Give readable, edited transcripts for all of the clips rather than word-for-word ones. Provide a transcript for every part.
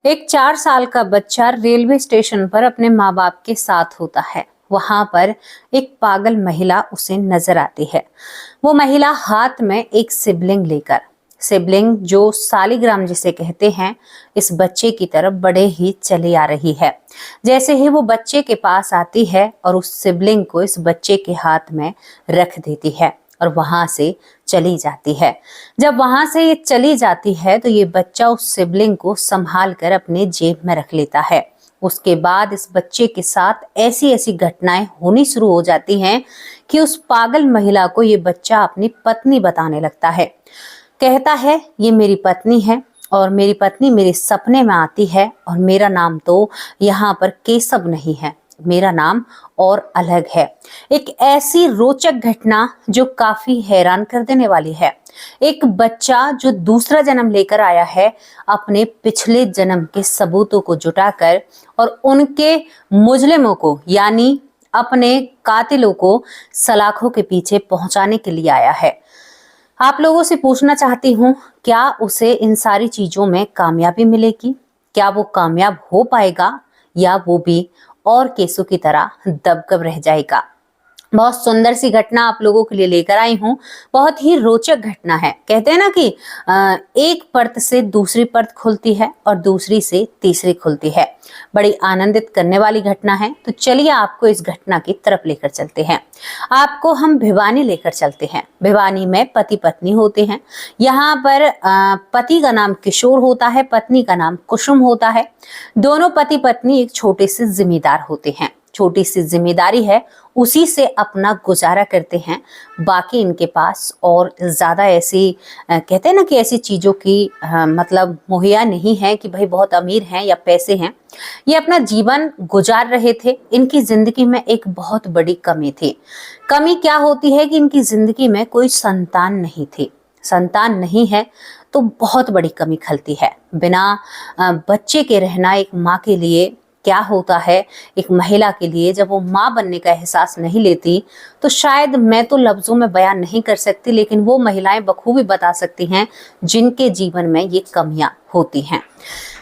एक 4 साल का बच्चा रेलवे स्टेशन पर अपने माँ बाप के साथ होता है। वहां पर एक पागल महिला उसे नजर आती है। वो महिला हाथ में एक सिबलिंग लेकर, सिबलिंग जो सालिग्राम जिसे कहते हैं, इस बच्चे की तरफ बड़े ही चली आ रही है। जैसे ही वो बच्चे के पास आती है और उस सिबलिंग को इस बच्चे के हाथ में रख देती है और वहां से चली जाती है। जब वहां से ये चली जाती है तो ये बच्चा उस सिबलिंग को संभाल कर अपने जेब में रख लेता है। उसके बाद इस बच्चे के साथ ऐसी ऐसी घटनाएं होनी शुरू हो जाती हैं कि उस पागल महिला को ये बच्चा अपनी पत्नी बताने लगता है। कहता है, ये मेरी पत्नी है और मेरी पत्नी मेरे सपने में आती है और मेरा नाम तो यहाँ पर केशव नहीं है, मेरा नाम और अलग है। एक ऐसी रोचक घटना जो काफी हैरान कर देने वाली है। एक बच्चा जो दूसरा जन्म लेकर आया है, अपने पिछले जन्म के सबूतों को जुटाकर और उनके मुजरिमों को यानी अपने कातिलों को सलाखों के पीछे पहुंचाने के लिए आया है। आप लोगों से पूछना चाहती हूँ, क्या उसे इन सारी चीजों में कामयाबी मिलेगी? क्या वो कामयाब हो पाएगा या वो भी और केसों की तरह दबदब रह जाएगा? बहुत सुंदर सी घटना आप लोगों के लिए लेकर आई हूं। बहुत ही रोचक घटना है। कहते हैं ना कि एक परत से दूसरी परत खुलती है और दूसरी से तीसरी खुलती है। बड़ी आनंदित करने वाली घटना है। तो चलिए आपको इस घटना की तरफ लेकर चलते हैं। आपको हम भिवानी लेकर चलते हैं। भिवानी में पति पत्नी होते हैं। यहाँ पर पति का नाम किशोर होता है, पत्नी का नाम कुसुम होता है। दोनों पति पत्नी एक छोटे से जिम्मेदार होते हैं। छोटी सी जिम्मेदारी है, उसी से अपना गुजारा करते हैं। बाकी इनके पास और ज्यादा ऐसी कहते हैं ना कि ऐसी चीजों की मतलब मुहैया नहीं है कि भाई बहुत अमीर हैं या पैसे हैं। ये अपना जीवन गुजार रहे थे। इनकी जिंदगी में एक बहुत बड़ी कमी थी। कमी क्या होती है कि इनकी जिंदगी में कोई संतान नहीं थी। संतान नहीं है तो बहुत बड़ी कमी खलती है। बिना बच्चे के रहना एक माँ के लिए क्या होता है, एक महिला के लिए जब वो माँ बनने का एहसास नहीं लेती, तो शायद मैं तो लफ्जों में बयान नहीं कर सकती, लेकिन वो महिलाएं बखूबी बता सकती हैं जिनके जीवन में ये कमियां होती हैं।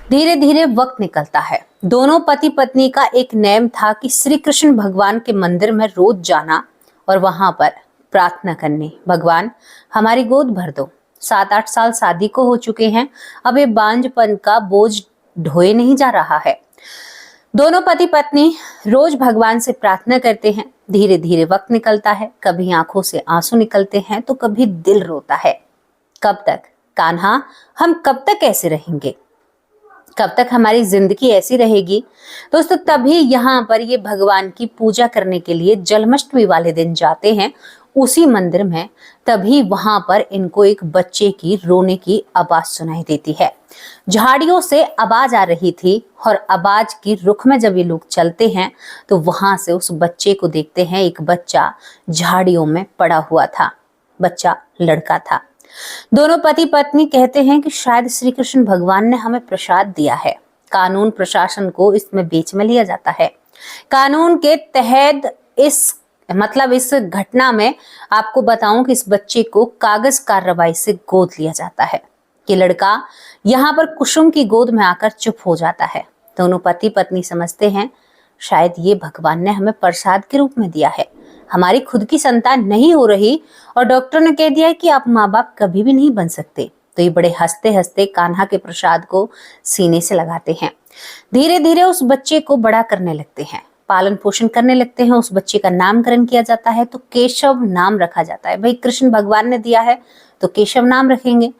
धीरे धीरे वक्त निकलता है। दोनों पति पत्नी का एक नेम था कि श्री कृष्ण भगवान के मंदिर में रोज जाना और वहां पर प्रार्थना करनी, भगवान हमारी गोद भर दो। 7-8 साल शादी को हो चुके हैं, अब ये बांझपन का बोझ ढोए नहीं जा रहा है। दोनों पति पत्नी रोज भगवान से प्रार्थना करते हैं। धीरे धीरे वक्त निकलता है। कभी आंखों से आंसू निकलते हैं तो कभी दिल रोता है। कब तक कान्हा, हम कब तक ऐसे रहेंगे? कब तक हमारी जिंदगी ऐसी रहेगी? दोस्तों, तभी यहाँ पर ये भगवान की पूजा करने के लिए जन्माष्टमी वाले दिन जाते हैं उसी मंदिर में। तभी वहां पर इनको एक बच्चे की रोने की आवाज सुनाई देती है। झाड़ियों से आवाज आ रही थी और आवाज की रुख में जब ये लोग चलते हैं तो वहां से उस बच्चे को देखते हैं। एक बच्चा झाड़ियों में पड़ा हुआ था। बच्चा लड़का था। दोनों पति पत्नी कहते हैं कि शायद श्री कृष्ण भगवान ने हमें प्रसाद दिया है। कानून प्रशासन को इसमें बीच में लिया जाता है। कानून के तहत इस घटना में आपको बताऊं कि इस बच्चे को कागज कार्रवाई से गोद लिया जाता है कि लड़का यहाँ पर कुसुम की गोद में आकर चुप हो जाता है। दोनों पति पत्नी समझते हैं शायद ये भगवान ने हमें प्रसाद के रूप में दिया है। हमारी खुद की संतान नहीं हो रही और डॉक्टर ने कह दिया है कि आप माँ बाप कभी भी नहीं बन सकते। तो ये बड़े हंसते हंसते कान्हा के प्रसाद को सीने से लगाते हैं। धीरे धीरे उस बच्चे को बड़ा करने लगते हैं, पालन पोषण करने लगते हैं। उस बच्चे का नामकरण किया जाता है तो केशव नाम रखा जाता है। भाई कृष्ण भगवान ने दिया है तो केशव नाम रखेंगे।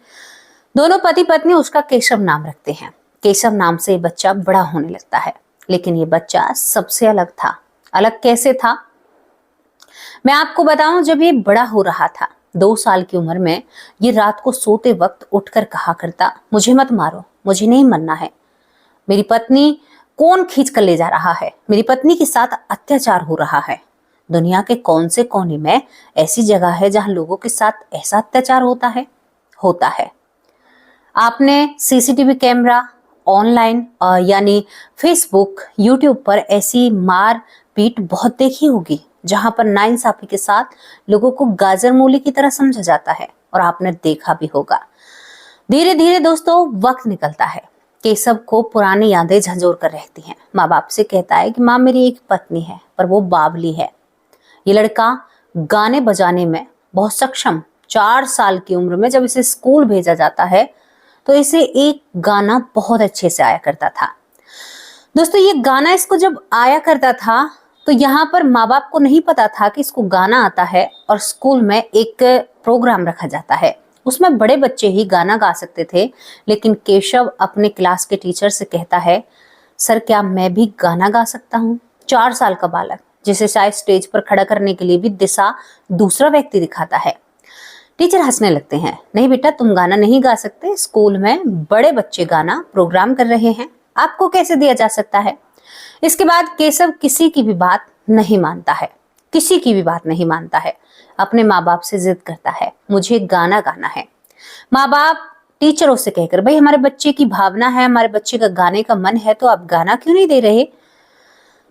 दोनों पति पत्नी उसका केशव नाम रखते हैं। केशव नाम से ये बच्चा बड़ा होने लगता है। लेकिन ये बच्चा सबसे अलग था। अलग कैसे था मैं आपको बताऊं। जब ये बड़ा हो रहा था, 2 साल की उम्र में, ये रात को सोते वक्त उठकर कहा करता, मुझे मत मारो, मुझे नहीं मरना है। मेरी पत्नी कौन खींच कर ले जा रहा है? मेरी पत्नी के साथ अत्याचार हो रहा है। दुनिया के कौन से कोने में ऐसी जगह है जहां लोगों के साथ ऐसा अत्याचार होता है। आपने सीसीटीवी कैमरा, ऑनलाइन यानी फेसबुक, यूट्यूब पर ऐसी मार पीट बहुत देखी होगी जहां पर नाइंसाफी के साथ लोगों को गाजर मूली की तरह समझा जाता है, और आपने देखा भी होगा। धीरे धीरे दोस्तों वक्त निकलता है। केशव को पुरानी यादें झंझोर कर रहती हैं। माँ बाप से कहता है कि माँ मेरी एक पत्नी है पर वो बावली है। ये लड़का गाने बजाने में बहुत सक्षम, 4 साल की उम्र में जब इसे स्कूल भेजा जाता है तो इसे एक गाना बहुत अच्छे से आया करता था। दोस्तों ये गाना इसको जब आया करता था तो यहाँ पर माँ बाप को नहीं पता था कि इसको गाना आता है और स्कूल में एक प्रोग्राम रखा जाता है, उसमें बड़े बच्चे ही गाना गा सकते थे। लेकिन केशव अपने क्लास के टीचर से कहता है, सर क्या मैं भी गाना गा सकता हूँ? 4 साल का बालक जिसे शायद स्टेज पर खड़ा करने के लिए भी दिशा दूसरा व्यक्ति दिखाता है। टीचर हंसने लगते हैं, नहीं बेटा तुम गाना नहीं गा सकते, स्कूल में बड़े बच्चे गाना प्रोग्राम कर रहे हैं, आपको कैसे दिया जा सकता है? इसके बाद केशव किसी की भी बात नहीं मानता है, किसी की भी बात नहीं मानता है, अपने माँ बाप से जिद करता है, मुझे गाना गाना है। माँ बाप टीचरों से कहकर, भाई हमारे बच्चे की भावना है, हमारे बच्चे का गाने का मन है, तो आप गाना क्यों नहीं दे रहे?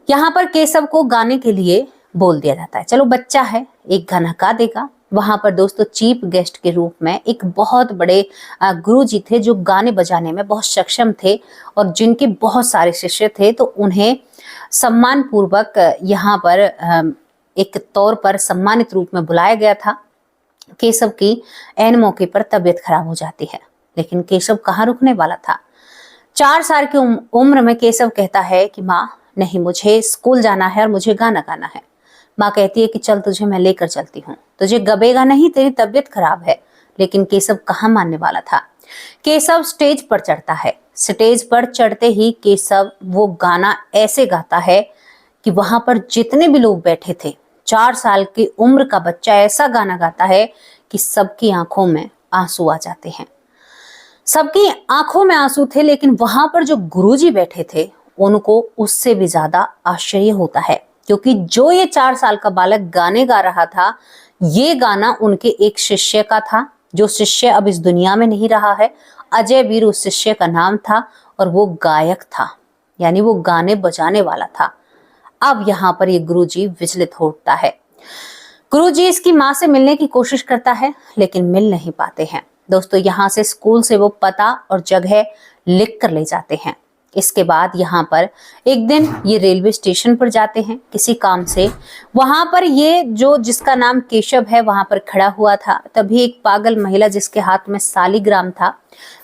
यहाँ पर केशव को गाने के लिए बोल दिया जाता है, चलो बच्चा है एक गाना गा देगा। वहां पर दोस्तों चीफ गेस्ट के रूप में एक बहुत बड़े गुरुजी थे जो गाने बजाने में बहुत सक्षम थे और जिनके बहुत सारे शिष्य थे, तो उन्हें सम्मान पूर्वक यहाँ पर एक तौर पर सम्मानित रूप में बुलाया गया था। केशव की ऐन मौके पर तबीयत खराब हो जाती है, लेकिन केशव कहाँ रुकने वाला था। 4 साल की उम्र में केशव कहता है कि माँ नहीं, मुझे स्कूल जाना है और मुझे गाना गाना है। माँ कहती है कि चल तुझे मैं लेकर चलती हूँ, तुझे गबेगा नहीं, तेरी तबीयत खराब है। लेकिन केशव कहाँ मानने वाला था। केशव स्टेज पर चढ़ता है। स्टेज पर चढ़ते ही केशव वो गाना ऐसे गाता है कि वहां पर जितने भी लोग बैठे थे, 4 साल की उम्र का बच्चा ऐसा गाना गाता है कि सबकी आंखों में आंसू आ जाते हैं। सबकी आंखों में आंसू थे, लेकिन वहां पर जो गुरुजी बैठे थे उनको उससे भी ज्यादा आश्चर्य होता है, क्योंकि जो ये 4 साल का बालक गाने गा रहा था, ये गाना उनके एक शिष्य का था, जो शिष्य अब इस दुनिया में नहीं रहा है। अजय वीर उस शिष्य का नाम था और वो गायक था, यानी वो गाने बजाने वाला था। अब यहाँ पर ये गुरुजी विचलित होता है। गुरुजी इसकी माँ से मिलने की कोशिश करता है लेकिन मिल नहीं पाते हैं। दोस्तों यहाँ से स्कूल से वो पता और जगह लिख कर ले जाते हैं। इसके बाद यहाँ पर एक दिन ये रेलवे स्टेशन पर जाते हैं किसी काम से। वहां पर ये जो जिसका नाम केशव है वहां पर खड़ा हुआ था। तभी एक पागल महिला जिसके हाथ में सालीग्राम था,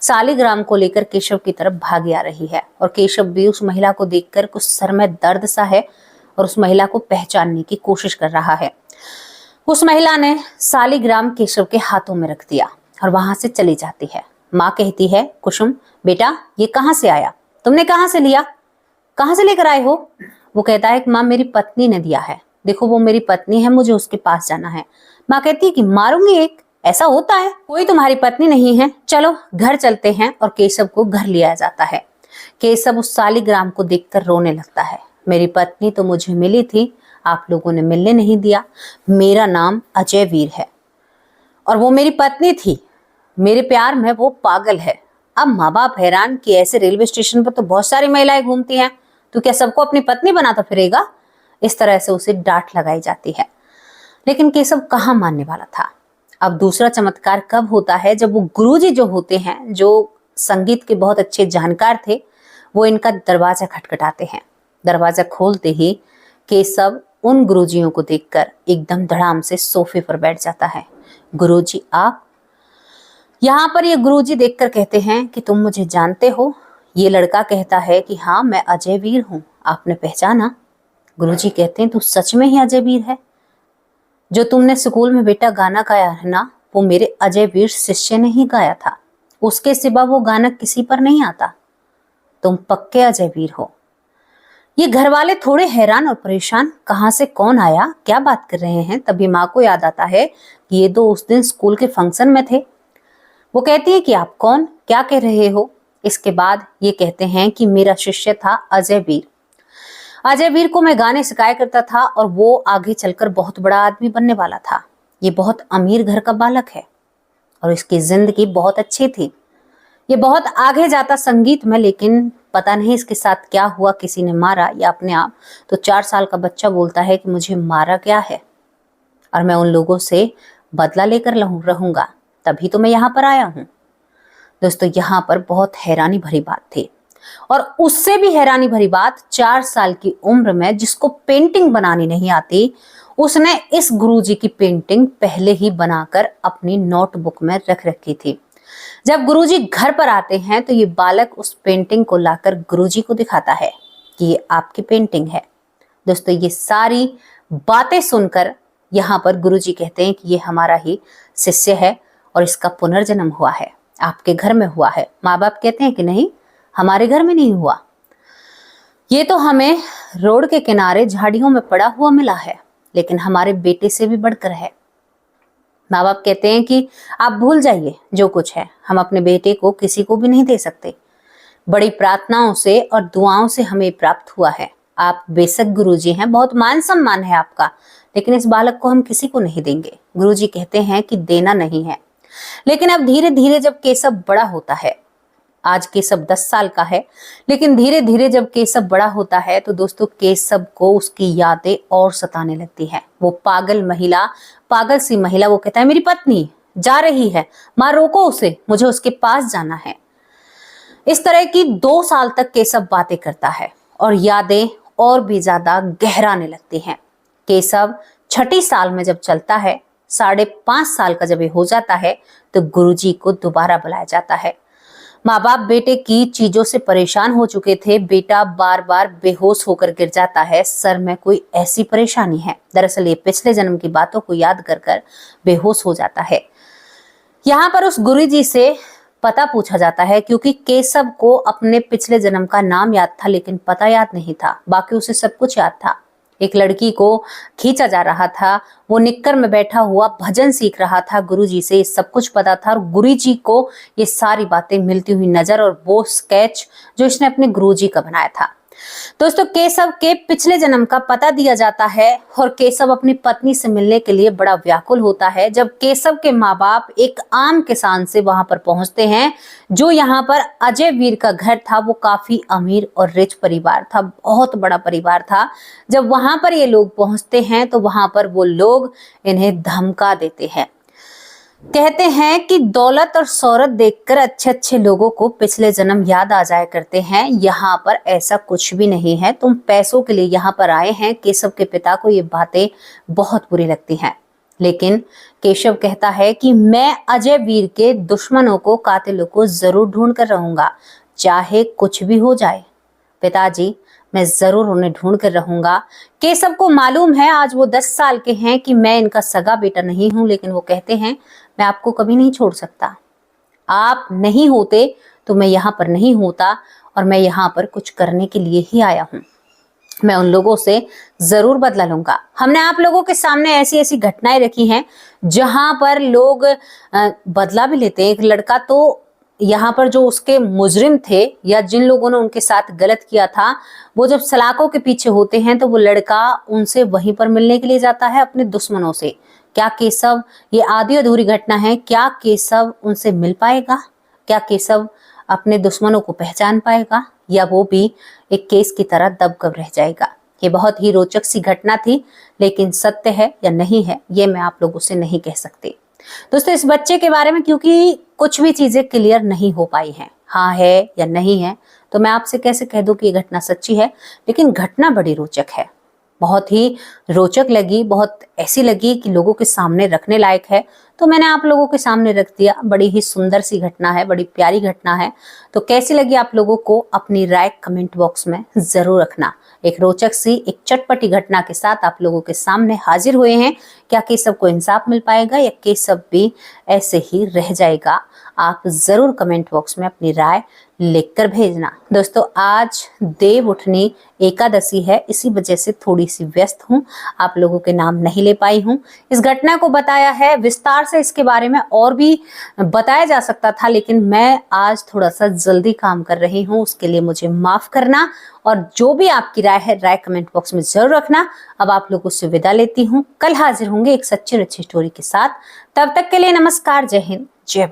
सालीग्राम को लेकर केशव की तरफ भागी आ रही है और केशव भी उस महिला को देखकर कुछ सर में दर्द सा है और उस महिला को पहचानने की कोशिश कर रहा है। उस महिला ने सालीग्राम केशव के हाथों में रख दिया और वहां से चली जाती है। माँ कहती है, कुसुम बेटा ये कहाँ से आया, तुमने कहाँ से लिया, कहाँ से लेकर आए हो? वो कहता है कि माँ मेरी पत्नी ने दिया है, देखो वो मेरी पत्नी है, मुझे उसके पास जाना है। माँ कहती है कि मारूंगी एक, ऐसा होता है, कोई तुम्हारी पत्नी नहीं है, चलो घर चलते हैं। और केशव को घर लिया जाता है। केशव उस सालीग्राम को देखकर रोने लगता है, मेरी पत्नी तो मुझे मिली थी, आप लोगों ने मिलने नहीं दिया। मेरा नाम अजय वीर है और वो मेरी पत्नी थी, मेरे प्यार में वो पागल है। अब माँ बाप हैरान कि ऐसे रेलवे स्टेशन पर तो बहुत सारी महिलाएं घूमती हैं, तो क्या सबको अपनी पत्नी बनाता फिरेगा? इस तरह से उसे डांट लगाई जाती है। लेकिन केशव कहाँ मानने वाला था। अब दूसरा चमत्कार कब होता है, जब वो गुरुजी जो होते हैं, जो संगीत के बहुत अच्छे जानकार थे, वो इनका दरवाजा खटखटाते हैं। दरवाजा खोलते ही केशव उन गुरुजियों को देखकर एकदम धड़ाम से सोफे पर बैठ जाता है। गुरुजी आप? यहाँ पर ये गुरुजी देखकर कहते हैं कि तुम मुझे जानते हो? ये लड़का कहता है कि हाँ मैं अजय वीर हूँ, आपने पहचाना? गुरुजी कहते हैं तू सच में ही अजय वीर है? जो तुमने स्कूल में बेटा गाना गाया है ना, वो मेरे अजय वीर शिष्य ने ही गाया था, उसके सिवा वो गाना किसी पर नहीं आता, तुम पक्के अजय वीर हो। ये घर वाले थोड़े हैरान और परेशान, कहाँ से कौन आया, क्या बात कर रहे हैं। तभी माँ को याद आता है कि ये तो उस दिन स्कूल के फंक्शन में थे। वो कहती है कि आप कौन, क्या कह रहे हो? इसके बाद ये कहते हैं कि मेरा शिष्य था अजय वीर। अजय वीर को मैं गाने सिखाया करता था और वो आगे चलकर बहुत बड़ा आदमी बनने वाला था। ये बहुत अमीर घर का बालक है और इसकी जिंदगी बहुत अच्छी थी। ये बहुत आगे जाता संगीत में, लेकिन पता नहीं इसके साथ क्या हुआ, किसी ने मारा या अपने आप। तो 4 साल का बच्चा बोलता है कि मुझे मारा क्या है और मैं उन लोगों से बदला लेकर रहूंगा, तभी तो मैं यहाँ पर आया हूँ। दोस्तों यहाँ पर बहुत हैरानी भरी बात थी, और उससे भी हैरानी भरी बात, 4 साल की उम्र में जिसको पेंटिंग बनानी नहीं आती, उसने इस गुरुजी की पेंटिंग पहले ही बनाकर अपनी नोटबुक में रख रखी थी। जब गुरुजी घर पर आते हैं तो ये बालक उस पेंटिंग को लाकर गुरुजी को दिखाता है कि ये आपकी पेंटिंग है। दोस्तों ये सारी बातें सुनकर यहाँ पर गुरुजी कहते हैं कि ये हमारा ही शिष्य है और इसका पुनर्जन्म हुआ है, आपके घर में हुआ है। माँ बाप कहते हैं कि नहीं, हमारे घर में नहीं हुआ, ये तो हमें रोड के किनारे झाड़ियों में पड़ा हुआ मिला है, लेकिन हमारे बेटे से भी बढ़कर है। माँ बाप कहते हैं कि आप भूल जाइए जो कुछ है, हम अपने बेटे को किसी को भी नहीं दे सकते, बड़ी प्रार्थनाओं से और दुआओं से हमें प्राप्त हुआ है। आप बेशक गुरुजी हैं, बहुत मान सम्मान है आपका, लेकिन इस बालक को हम किसी को नहीं देंगे। गुरुजी कहते हैं कि देना नहीं है। लेकिन अब धीरे धीरे जब केशव बड़ा होता है, आज केशव 10 साल का है, लेकिन धीरे धीरे जब केशव बड़ा होता है तो दोस्तों केशव को उसकी यादें और सताने लगती है। वो पागल सी महिला, वो कहता है मेरी पत्नी जा रही है, माँ रोको उसे, मुझे उसके पास जाना है। इस तरह की 2 साल तक केशव बातें करता है और यादें और भी ज्यादा गहराने लगती हैं। केशव 6ठी साल में जब चलता है, 5.5 साल का जब ये हो जाता है, तो गुरुजी को दोबारा बुलाया जाता है। माँ बाप बेटे की चीजों से परेशान हो चुके थे। बेटा बार बार बेहोश होकर गिर जाता है, सर में कोई ऐसी परेशानी है। दरअसल ये पिछले जन्म की बातों को याद कर कर बेहोश हो जाता है। यहाँ पर उस गुरुजी से पता पूछा जाता है, क्योंकि केशव को अपने पिछले जन्म का नाम याद था लेकिन पता याद नहीं था, बाकी उसे सब कुछ याद था। एक लड़की को खींचा जा रहा था, वो निक्कर में बैठा हुआ भजन सीख रहा था, गुरुजी से सब कुछ पता था, और गुरुजी को ये सारी बातें मिलती हुई नजर, और वो स्केच जो इसने अपने गुरुजी का बनाया था। दोस्तों केशव के पिछले जन्म का पता दिया जाता है और केशव अपनी पत्नी से मिलने के लिए बड़ा व्याकुल होता है। जब केशव के माँ बाप एक आम किसान से वहां पर पहुंचते हैं, जो यहाँ पर अजय वीर का घर था, वो काफी अमीर और रिच परिवार था, बहुत बड़ा परिवार था। जब वहां पर ये लोग पहुंचते हैं तो वहां पर वो लोग इन्हें धमका देते हैं, कहते हैं कि दौलत और शोहरत देखकर अच्छे अच्छे लोगों को पिछले जन्म याद आ जाया करते हैं। यहाँ पर ऐसा कुछ भी नहीं है, तुम पैसों के लिए यहाँ पर आए हैं। केशव के पिता को ये बातें बहुत बुरी लगती हैं, लेकिन केशव कहता है कि मैं अजय वीर के दुश्मनों को, कातिलों को जरूर ढूंढ कर रहूंगा, चाहे कुछ भी हो जाए। पिताजी, मैं जरूर उन्हें ढूंढ कर रहूंगा। केशव को मालूम है, आज वो 10 साल के हैं, कि मैं इनका सगा बेटा नहीं हूं, लेकिन वो कहते हैं मैं आपको कभी नहीं छोड़ सकता। आप नहीं होते तो मैं यहाँ पर नहीं होता, और मैं यहाँ पर कुछ करने के लिए ही आया हूँ। मैं उन लोगों से जरूर बदला लूंगा। हमने आप लोगों के सामने ऐसी ऐसी घटनाएं रखी हैं जहां पर लोग बदला भी लेते हैं। एक लड़का तो यहाँ पर जो उसके मुजरिम थे या जिन लोगों ने उनके साथ गलत किया था, वो जब सलाखों के पीछे होते हैं तो वो लड़का उनसे वहीं पर मिलने के लिए जाता है अपने दुश्मनों से। क्या केशव, ये आधी अधूरी घटना है, क्या केशव उनसे मिल पाएगा? क्या केशव अपने दुश्मनों को पहचान पाएगा, या वो भी एक केस की तरह दबकर रह जाएगा? ये बहुत ही रोचक सी घटना थी, लेकिन सत्य है या नहीं है ये मैं आप लोगों से नहीं कह सकती। दोस्तों इस बच्चे के बारे में क्योंकि कुछ भी चीजें क्लियर नहीं हो पाई हैं, हाँ है या नहीं है, तो मैं आपसे कैसे कह दूं कि ये घटना सच्ची है। लेकिन घटना बड़ी रोचक है, बहुत ही रोचक लगी, बहुत ऐसी लगी कि लोगों के सामने रखने लायक है, तो मैंने आप लोगों के सामने रख दिया। बड़ी ही सुंदर सी घटना है, बड़ी प्यारी घटना है। तो कैसी लगी आप लोगों को, अपनी राय कमेंट बॉक्स में जरूर रखना। एक रोचक सी, एक चटपटी घटना के साथ आप लोगों के सामने हाजिर हुए हैं। क्या केशव को इंसाफ मिल पाएगा या केशव भी ऐसे ही रह जाएगा? आप जरूर कमेंट बॉक्स में अपनी राय लिखकर भेजना। दोस्तों आज देव उठनी एकादशी है, इसी वजह से थोड़ी सी व्यस्त हूँ, आप लोगों के नाम नहीं ले पाई हूँ। इस घटना को बताया है विस्तार से, इसके बारे में और भी बताया जा सकता था, लेकिन मैं आज थोड़ा सा जल्दी काम कर रही हूँ, उसके लिए मुझे माफ करना। और जो भी आपकी राय है, राय कमेंट बॉक्स में जरूर रखना। अब आप लोगों से विदा लेती हूँ, कल हाजिर होंगे एक सच्ची और अच्छी स्टोरी के साथ। तब तक के लिए नमस्कार, जय हिंद, जय भारत।